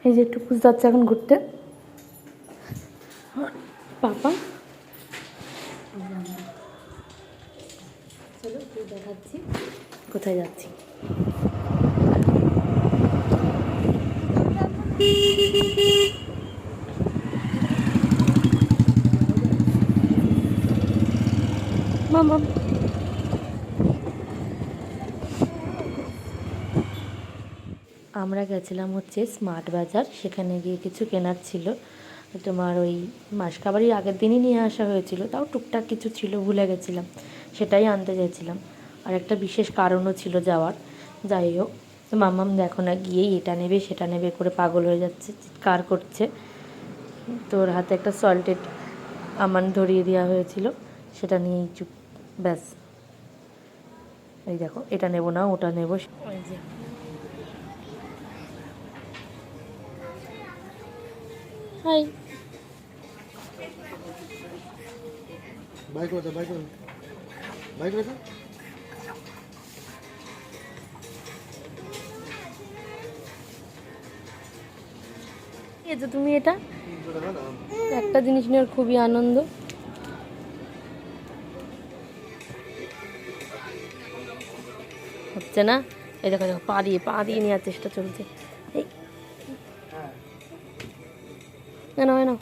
এই যে টুকুস যাচ্ছে এখন ঘুরতে। পাপা চলো দেখাচ্ছি কোথায় যাচ্ছি। মামা আমরা গেছিলাম হচ্ছে স্মার্ট বাজার, সেখানে গিয়ে কিছু কেনার ছিল। তোমার ওই মাসকাবারির আগের দিনই নিয়ে আসা হয়েছিল, তাও টুকটাক কিছু ছিল, ভুলে গেছিলাম, সেটাই আনতে চাইছিলাম। আর একটা বিশেষ কারণও ছিল যাওয়ার। যাই হোক, তো মাম্মাম দেখো না গিয়েই এটা নেবে সেটা নেবে করে পাগল হয়ে যাচ্ছে, চিৎকার করছে। তোর হাতে একটা সল্টেড আমান ধরিয়ে দেওয়া হয়েছিল, সেটা নিয়েই চুপ, ব্যাস। এই দেখো এটা নেব না ওটা নেব। ওই যে হাই, বাইক ওটা বাইক বাইক ওটা এই যে তুমি এটা একটা জিনিস নেওয়ার খুবই আনন্দ। হচ্ছে না, এই দেখো দেখো পা দিয়ে নেওয়ার চেষ্টা চলছে। এই না না,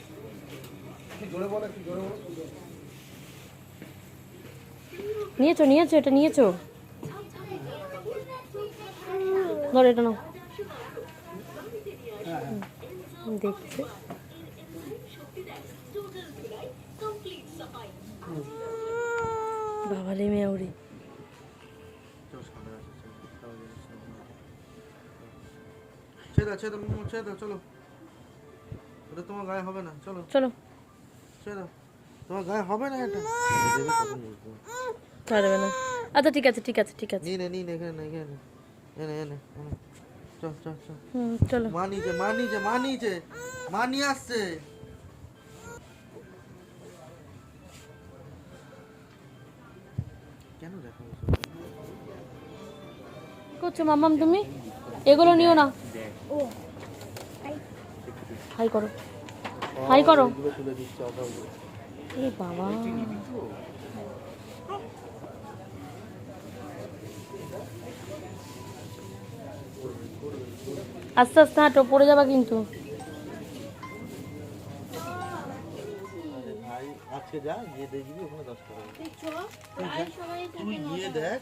নিয়েছো নিয়েছো এটা নিয়েছো, ধরো এটা নাও। দেখছে বাবালে মেয়াউরি। ছেড়ে চলো, ওটা তোমার গায়ে হবে না, চলো চলো ছেড়ে তোমার গায়ে হবে না, এটা পারবে না। আচ্ছা ঠিক আছে ঠিক আছে ঠিক আছে, নিয়ে নে এখানে এনে চল চলো। মা নিয়ে আসছে। কেন দেখো করছো মাম্মাম তুমি? এগুলো নিও না। হাই করো, হাই করো। তুলে দিচ্ছে এ বাবা, আস্তে আস্তে হাঁটো, পড়ে যাবা কিন্তু। আজকে যা গিয়ে দেখবি ওখানে 10 টাকা তুই গিয়ে দেখ।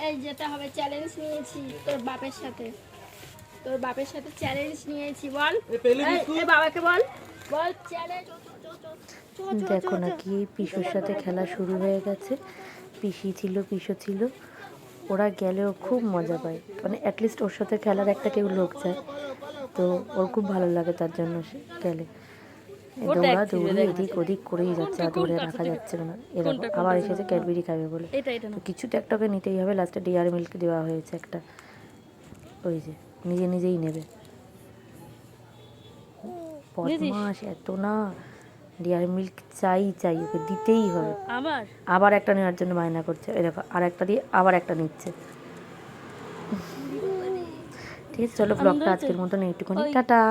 এই যেটা হবে চ্যালেঞ্জ নিয়েছি তোর বাপের সাথে, তোর বাপের সাথে চ্যালেঞ্জ নিয়েছি, বল এই বাবাকে বল বল চ্যালেঞ্জ। দেখো না কি পিসুর সাথে খেলা শুরু হয়ে গেছে। পিসো ছিল, ওরা গেলেও খুব মজা পায়, মানে অ্যাটলিস্ট ওর সাথে খেলার একটা কেউ লোক যায়, তো ওর খুব ভালো লাগে, তার জন্য সে গেলে দৌড়ি এদিক ওদিক করেই যাচ্ছে, আর ধরে রাখা যাচ্ছে না। এরকম আবার এসেছে ক্যাডবেরি খাবে বলে, তো কিছু তো একটাকে নিতেই হবে। লাস্টে ডেয়ারি মিল্ক দেওয়া হয়েছে একটা, ওই যে নিজেই নেবে। বদমাস এত না, ডেয়ারি মিল্ক চাই ওকে দিতেই হবে। আবার একটা নেওয়ার জন্য বায়না করছে, এরকম আর একটা দিয়ে আবার একটা নিচ্ছে। ঠিক আছে চলো, ব্লগটা আজকের মতন এইটুকুনি, টাটা।